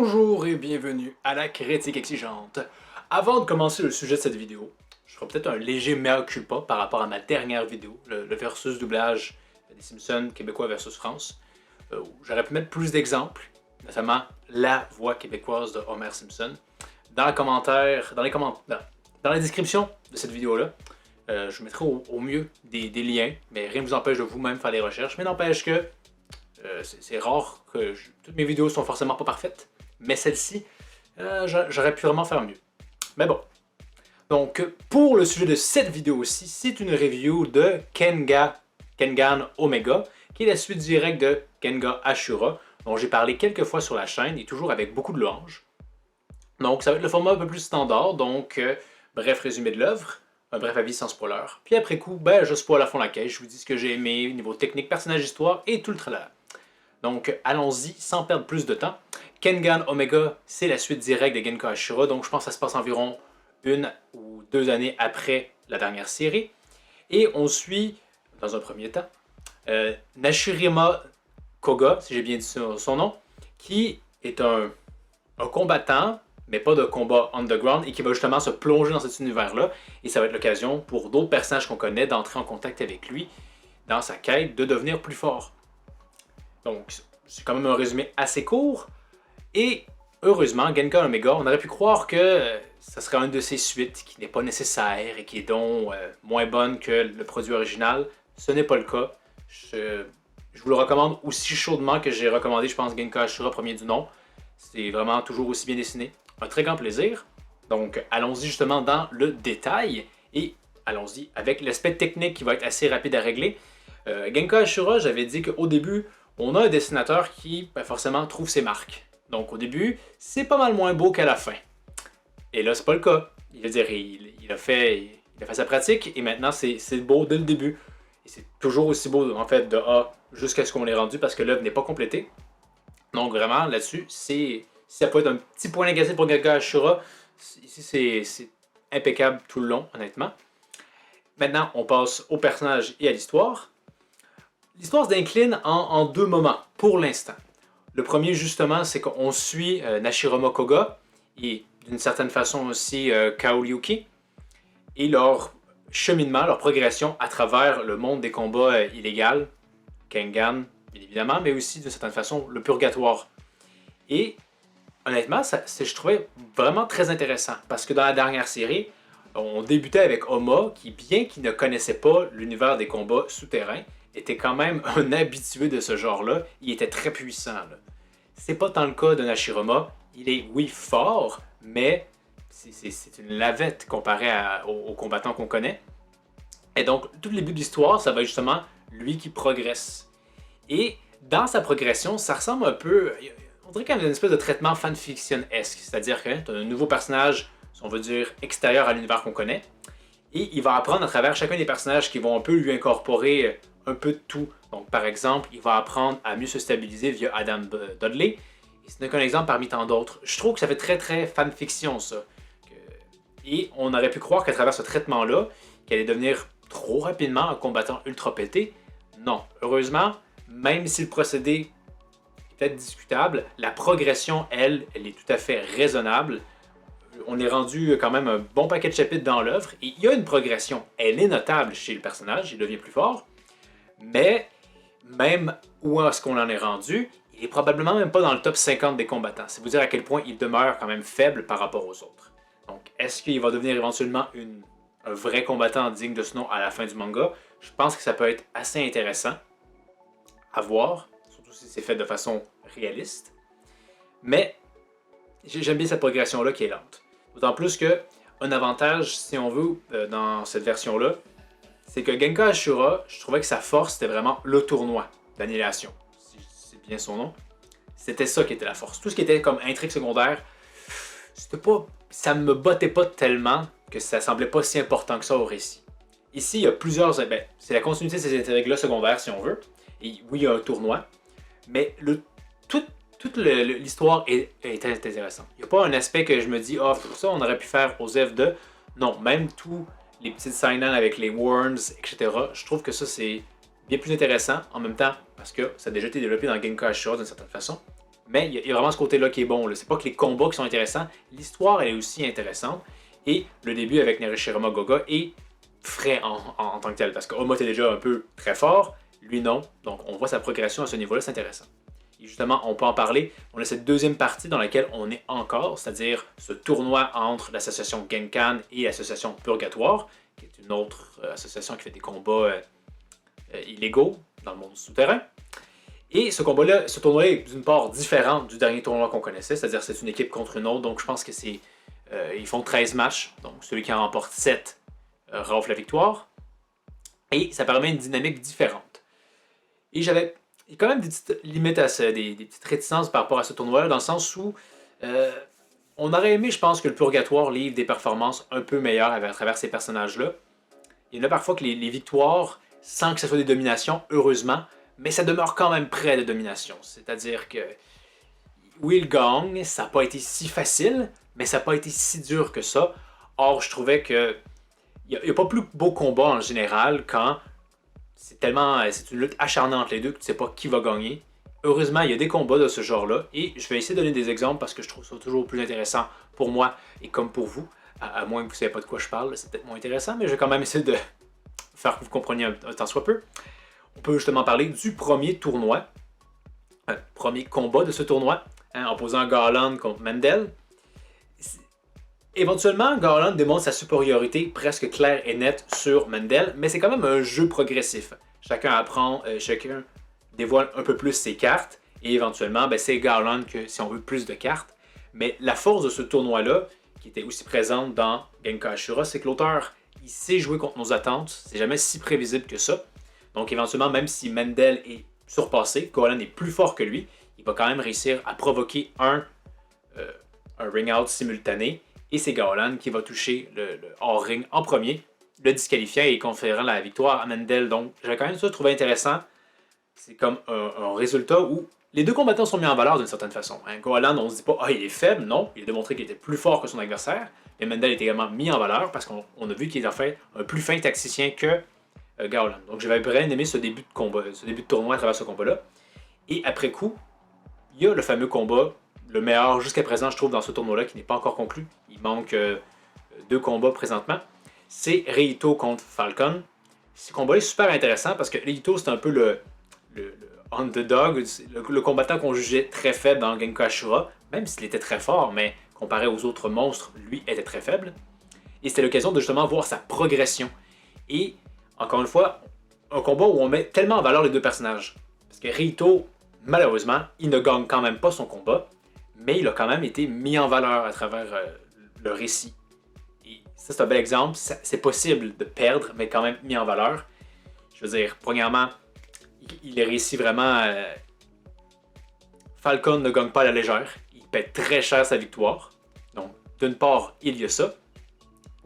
Bonjour et bienvenue à la critique exigeante. Avant de commencer le sujet de cette vidéo, je ferai peut-être un léger mea culpa par rapport à ma dernière vidéo, le versus doublage des Simpsons québécois versus France, où j'aurais pu mettre plus d'exemples, notamment la voix québécoise de Homer Simpson. Dans les commentaires, dans la description de cette vidéo-là, je vous mettrai au mieux des liens, mais rien ne vous empêche de vous-même faire des recherches, mais n'empêche que c'est rare que toutes mes vidéos sont forcément pas parfaites, mais celle-ci, j'aurais pu vraiment faire mieux. Mais bon. Donc, pour le sujet de cette vidéo-ci, c'est une review de Kengan Omega, qui est la suite directe de Kengan Ashura, dont j'ai parlé quelques fois sur la chaîne, et toujours avec beaucoup de louanges. Donc, ça va être le format un peu plus standard, donc bref résumé de l'œuvre, un bref avis sans spoiler. Puis après coup, je spoil à fond la caisse, je vous dis ce que j'ai aimé, niveau technique, personnage, histoire, et tout le tralala. Donc, allons-y sans perdre plus de temps. Kengan Omega, c'est la suite directe de Genka Ashura, donc je pense que ça se passe environ 1 ou 2 années après la dernière série. Et on suit, dans un premier temps, Nashirima Koga, si j'ai bien dit son nom, qui est un combattant, mais pas de combat underground, et qui va justement se plonger dans cet univers-là. Et ça va être l'occasion pour d'autres personnages qu'on connaît d'entrer en contact avec lui dans sa quête de devenir plus fort. Donc, c'est quand même un résumé assez court. Et heureusement, Genka Omega, on aurait pu croire que ça serait une de ses suites qui n'est pas nécessaire et qui est donc moins bonne que le produit original. Ce n'est pas le cas. Je vous le recommande aussi chaudement que j'ai recommandé, je pense, Genka Ashura, premier du nom. C'est vraiment toujours aussi bien dessiné. Un très grand plaisir. Donc, allons-y justement dans le détail. Et allons-y avec l'aspect technique qui va être assez rapide à régler. Genka Ashura, j'avais dit qu'au début, on a un dessinateur qui, forcément, trouve ses marques. Donc, au début, c'est pas mal moins beau qu'à la fin. Et là, c'est pas le cas. Il a fait sa pratique et maintenant, c'est beau dès le début. Et c'est toujours aussi beau, en fait, de A jusqu'à ce qu'on l'ait rendu parce que l'œuvre n'est pas complétée. Donc, vraiment, là-dessus, si ça peut être un petit point négatif pour Genka Ashura, ici, c'est impeccable tout le long, honnêtement. Maintenant, on passe au personnage et à l'histoire. L'histoire s'incline en deux moments, pour l'instant. Le premier, justement, c'est qu'on suit Nashirima Koga et d'une certaine façon aussi Kaoryuki et leur cheminement, leur progression à travers le monde des combats illégaux, Kengan, bien évidemment, mais aussi d'une certaine façon le purgatoire. Et honnêtement, je trouvais vraiment très intéressant parce que dans la dernière série, on débutait avec Oma qui, bien qu'il ne connaissait pas l'univers des combats souterrains, était quand même un habitué de ce genre-là. Il était très puissant. C'est pas tant le cas de Nashirima. Il est, oui, fort, mais c'est une lavette comparé aux combattants qu'on connaît. Et donc, tout le début de l'histoire, ça va être justement lui qui progresse. Et dans sa progression, ça ressemble un peu... On dirait qu'il y a une espèce de traitement fanfiction-esque. C'est-à-dire que tu as un nouveau personnage, si on veut dire, extérieur à l'univers qu'on connaît. Et il va apprendre à travers chacun des personnages qui vont un peu lui incorporer un peu de tout. Donc, par exemple, il va apprendre à mieux se stabiliser via Adam Dudley. Et ce n'est qu'un exemple parmi tant d'autres. Je trouve que ça fait très, très fanfiction, ça. Et on aurait pu croire qu'à travers ce traitement-là, qu'elle allait devenir trop rapidement un combattant ultra pété. Non. Heureusement, même si le procédé est peut-être discutable, la progression, elle est tout à fait raisonnable. On est rendu quand même un bon paquet de chapitres dans l'œuvre. Et il y a une progression. Elle est notable chez le personnage. Il devient plus fort. Mais, même où est-ce qu'on en est rendu, il est probablement même pas dans le top 50 des combattants. C'est vous dire à quel point il demeure quand même faible par rapport aux autres. Donc, est-ce qu'il va devenir éventuellement un vrai combattant digne de ce nom à la fin du manga? Je pense que ça peut être assez intéressant à voir, surtout si c'est fait de façon réaliste. Mais, j'aime bien cette progression-là qui est lente. D'autant plus qu'un avantage, si on veut, dans cette version-là, c'est que Genka Ashura, je trouvais que sa force, c'était vraiment le tournoi d'annihilation. Si c'est bien son nom. C'était ça qui était la force. Tout ce qui était comme intrigue secondaire, ça me bottait pas tellement que ça semblait pas si important que ça au récit. Ici, il y a plusieurs... c'est la continuité de ces intrigues-là secondaires, si on veut. Et oui, il y a un tournoi. Mais toute l'histoire est intéressante. Il n'y a pas un aspect que je me dis, ça, on aurait pu faire aux F2. Non, même tout... les petites sign-on avec les worms, etc. Je trouve que ça, c'est bien plus intéressant en même temps parce que ça a déjà été développé dans Genka Ashura d'une certaine façon. mais il y a vraiment ce côté-là qui est bon. C'est pas que les combats qui sont intéressants, l'histoire elle est aussi intéressante. Et le début avec Narishirama Goga est frais en tant que tel, parce que Oma était déjà un peu très fort, lui non. Donc on voit sa progression à ce niveau-là, c'est intéressant. Et justement, on peut en parler. On a cette deuxième partie dans laquelle on est encore, c'est-à-dire ce tournoi entre l'association Genkan et l'association Purgatoire, qui est une autre association qui fait des combats illégaux dans le monde souterrain. Et ce combat-là, ce tournoi est d'une part différent du dernier tournoi qu'on connaissait, c'est-à-dire c'est une équipe contre une autre, donc je pense que c'est... ils font 13 matchs, donc celui qui en remporte 7 rafle la victoire. Et ça permet une dynamique différente. Et j'avais quand même des petites limites à ça, des petites réticences par rapport à ce tournoi-là, dans le sens où on aurait aimé, je pense, que le Purgatoire livre des performances un peu meilleures à travers ces personnages-là. Il y en a parfois que les victoires, sans que ce soit des dominations, heureusement, mais ça demeure quand même près de domination. C'est-à-dire que oui, il gagne, ça n'a pas été si facile, mais ça n'a pas été si dur que ça. Or, je trouvais que il n'y a pas plus beau combat en général quand c'est une lutte acharnée entre les deux que tu ne sais pas qui va gagner. Heureusement, il y a des combats de ce genre-là et je vais essayer de donner des exemples parce que je trouve ça toujours plus intéressant pour moi et comme pour vous. À moins que vous ne savez pas de quoi je parle, c'est peut-être moins intéressant, mais je vais quand même essayer de faire que vous compreniez un tant soit peu. On peut justement parler du premier tournoi, premier combat de ce tournoi, en posant Garland contre Mendel. Éventuellement, Garland démontre sa supériorité presque claire et nette sur Mendel, mais c'est quand même un jeu progressif. Chacun apprend, chacun dévoile un peu plus ses cartes, et éventuellement, c'est Garland que si on veut plus de cartes. Mais la force de ce tournoi-là, qui était aussi présente dans Genka Ashura, c'est que l'auteur, il sait jouer contre nos attentes, c'est jamais si prévisible que ça. Donc éventuellement, même si Mendel est surpassé, Garland est plus fort que lui, il va quand même réussir à provoquer un ring-out simultané, et c'est Garland qui va toucher le hors-ring en premier, le disqualifiant et conférant la victoire à Mendel. Donc, j'ai quand même ça trouvé intéressant. C'est comme un résultat où les deux combattants sont mis en valeur d'une certaine façon. Garland, on se dit pas « Ah, il est faible », non. Il a démontré qu'il était plus fort que son adversaire. Et Mendel est également mis en valeur parce qu'on a vu qu'il est en fait un plus fin tacticien que Garland. Donc, j'avais bien aimé ce début de combat, ce début de tournoi à travers ce combat-là. Et après coup, il y a le fameux combat, le meilleur jusqu'à présent, je trouve, dans ce tournoi-là, qui n'est pas encore conclu. Il manque 2 combats présentement. C'est Reito contre Falcon. Ce combat est super intéressant parce que Reito, c'est un peu le underdog, le combattant qu'on jugeait très faible dans Genka Ashura, même s'il était très fort, mais comparé aux autres monstres, lui était très faible. Et c'était l'occasion de justement voir sa progression. Et, encore une fois, un combat où on met tellement en valeur les deux personnages. Parce que Reito, malheureusement, il ne gagne quand même pas son combat, mais il a quand même été mis en valeur à travers le récit. Et ça, c'est un bel exemple. C'est possible de perdre, mais quand même mis en valeur. Je veux dire, premièrement, il réussit vraiment... Falcon ne gagne pas à la légère. Il paie très cher sa victoire. Donc, d'une part, il y a ça.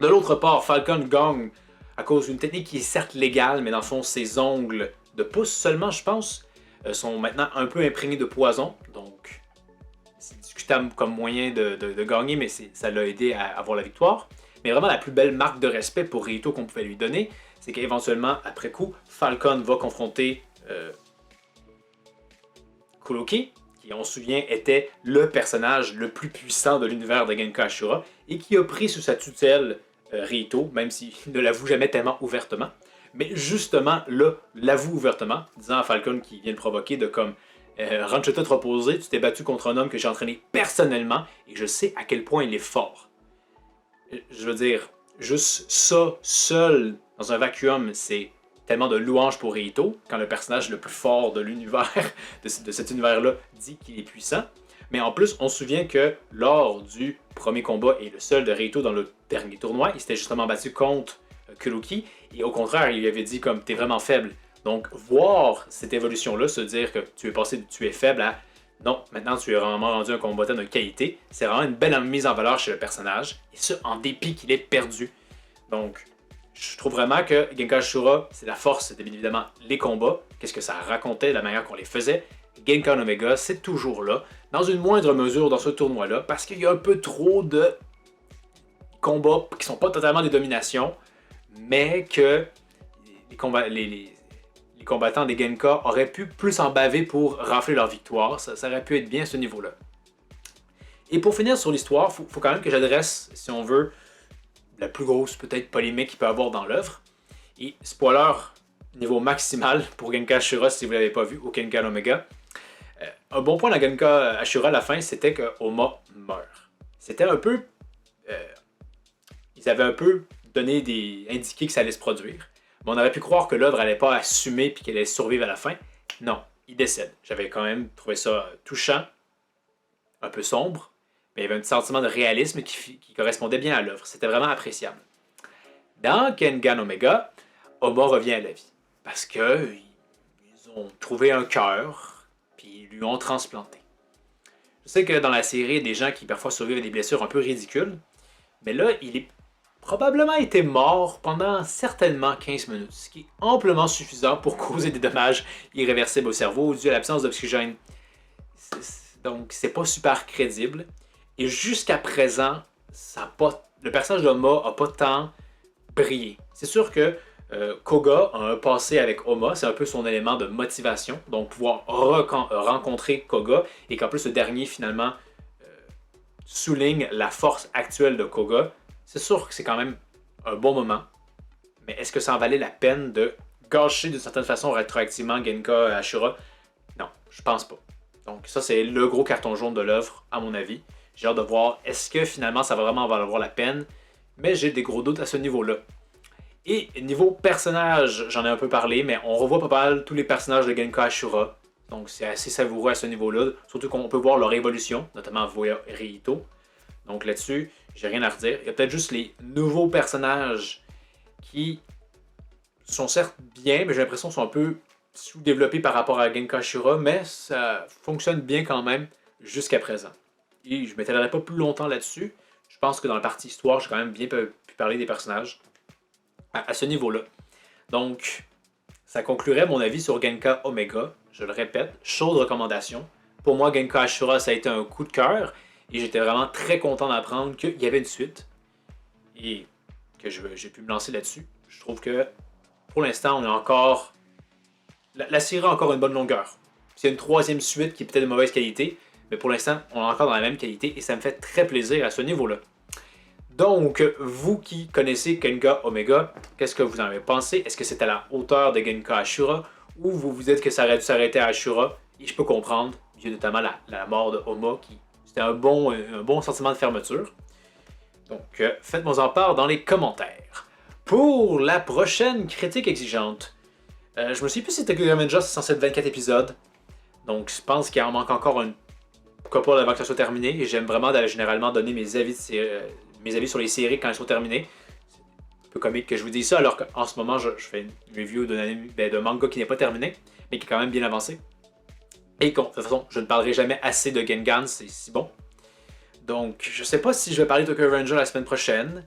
De l'autre part, Falcon gagne à cause d'une technique qui est certes légale, mais dans le fond, ses ongles de pouce seulement, je pense, sont maintenant un peu imprégnés de poison. Donc, c'est discutable comme moyen de gagner, mais ça l'a aidé à avoir la victoire. Mais vraiment, la plus belle marque de respect pour Reito qu'on pouvait lui donner, c'est qu'éventuellement, après coup, Falcon va confronter Kuroki, qui, on se souvient, était le personnage le plus puissant de l'univers de Genka Ashura, et qui a pris sous sa tutelle Reito, même s'il ne l'avoue jamais tellement ouvertement. Mais justement, là, l'avoue ouvertement, disant à Falcon qui vient le provoquer de comme rentre-toi te reposer, tu t'es battu contre un homme que j'ai entraîné personnellement et je sais à quel point il est fort. Je veux dire, juste ça, seul, dans un vacuum, c'est tellement de louanges pour Reito, quand le personnage le plus fort de l'univers, de cet univers-là, dit qu'il est puissant. Mais en plus, on se souvient que lors du premier combat et le seul de Reito dans le dernier tournoi, il s'était justement battu contre Kuroki, et au contraire, il lui avait dit comme t'es vraiment faible. Donc, voir cette évolution-là, se dire que tu es passé de tu es faible à non, maintenant tu es vraiment rendu un combattant de qualité, c'est vraiment une belle mise en valeur chez le personnage, et ce, en dépit qu'il est perdu. Donc, je trouve vraiment que Genka Ashura, c'est la force, c'était bien évidemment les combats, qu'est-ce que ça racontait, la manière qu'on les faisait. Genkan Omega, c'est toujours là, dans une moindre mesure dans ce tournoi-là, parce qu'il y a un peu trop de combats qui sont pas totalement des dominations, mais que les combattants des Genka auraient pu plus en baver pour rafler leur victoire. Ça aurait pu être bien à ce niveau-là. Et pour finir sur l'histoire, faut quand même que j'adresse, si on veut, la plus grosse peut-être polémique qu'il peut y avoir dans l'œuvre. Et spoiler, niveau maximal pour Genka Ashura si vous ne l'avez pas vu, au Genka Omega. Un bon point dans Genka Ashura à la fin, c'était que Oma meurt. C'était un peu... ils avaient un peu indiqué que ça allait se produire. Mais on aurait pu croire que l'œuvre n'allait pas assumer et qu'elle allait survivre à la fin. Non, il décède. J'avais quand même trouvé ça touchant, un peu sombre, mais il y avait un petit sentiment de réalisme qui correspondait bien à l'œuvre. C'était vraiment appréciable. Dans Kengan Omega, Oma revient à la vie. Parce qu'ils ont trouvé un cœur, puis ils lui ont transplanté. Je sais que dans la série, il y a des gens qui parfois survivent à des blessures un peu ridicules, mais là, il est probablement été mort pendant certainement 15 minutes, ce qui est amplement suffisant pour causer des dommages irréversibles au cerveau dû à l'absence d'oxygène. Donc, c'est pas super crédible. Et jusqu'à présent, le personnage d'Oma n'a pas tant brillé. C'est sûr que Koga a un passé avec Oma, c'est un peu son élément de motivation, donc pouvoir rencontrer Koga, et qu'en plus ce dernier finalement souligne la force actuelle de Koga. C'est sûr que c'est quand même un bon moment, mais est-ce que ça en valait la peine de gâcher d'une certaine façon rétroactivement Genka Ashura? Non, je pense pas. Donc ça c'est le gros carton jaune de l'œuvre à mon avis. J'ai hâte de voir est-ce que finalement ça va vraiment valoir la peine, mais j'ai des gros doutes à ce niveau-là. Et niveau personnage, j'en ai un peu parlé, mais on revoit pas mal tous les personnages de Genka Ashura. Donc c'est assez savoureux à ce niveau-là, surtout qu'on peut voir leur évolution, notamment Voya et Rihito. Donc là-dessus, j'ai rien à redire. Il y a peut-être juste les nouveaux personnages qui sont certes bien, mais j'ai l'impression qu'ils sont un peu sous-développés par rapport à Genka Ashura, mais ça fonctionne bien quand même jusqu'à présent. Et je ne m'étalerai pas plus longtemps là-dessus. Je pense que dans la partie histoire, j'ai quand même bien pu parler des personnages à ce niveau-là. Donc, ça conclurait mon avis sur Genka Omega. Je le répète, chaude recommandation. Pour moi, Genka Ashura, ça a été un coup de cœur. Et j'étais vraiment très content d'apprendre qu'il y avait une suite. Et que j'ai pu me lancer là-dessus. Je trouve que, pour l'instant, on a encore... La série a encore une bonne longueur. C'est une troisième suite qui est peut-être de mauvaise qualité. Mais pour l'instant, on est encore dans la même qualité. Et ça me fait très plaisir à ce niveau-là. Donc, vous qui connaissez Genka Omega, qu'est-ce que vous en avez pensé? Est-ce que c'est à la hauteur de Genka Ashura? Ou vous vous dites que ça aurait dû s'arrêter à Ashura? Et je peux comprendre, il y a notamment la mort de Oma, qui c'était un bon sentiment de fermeture. Donc, faites-moi en part dans les commentaires. Pour la prochaine critique exigeante, je me souviens plus si Tokyo Revengers c'est censé être 24 épisodes. Donc, je pense qu'il en manque encore une couple avant que ça soit terminé. Et j'aime vraiment généralement donner mes avis sur les séries quand elles sont terminées. C'est un peu comique que je vous dise ça, alors qu'en ce moment, je fais une review d'un manga qui n'est pas terminé, mais qui est quand même bien avancé. Et de toute façon, je ne parlerai jamais assez de Gengan, c'est si bon. Donc, je sais pas si je vais parler de Tokyo Revenger la semaine prochaine.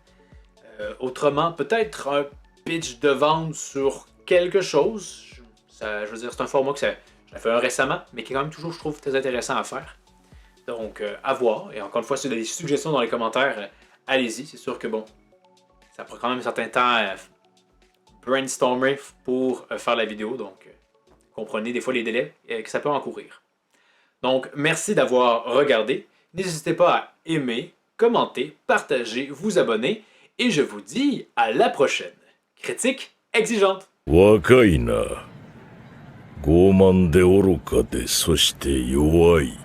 Autrement, peut-être un pitch de vente sur quelque chose. Je veux dire, c'est un format que j'ai fait un récemment, mais qui est quand même toujours, je trouve, très intéressant à faire. Donc, à voir. Et encore une fois, si vous avez des suggestions dans les commentaires, allez-y. C'est sûr que bon, ça prend quand même un certain temps à brainstormer pour faire la vidéo. Donc, comprenez des fois les délais que ça peut encourir. Donc, merci d'avoir regardé. N'hésitez pas à aimer, commenter, partager, vous abonner. Et je vous dis à la prochaine. Critique exigeante. 若いな。傲慢で愚かで、そして弱い。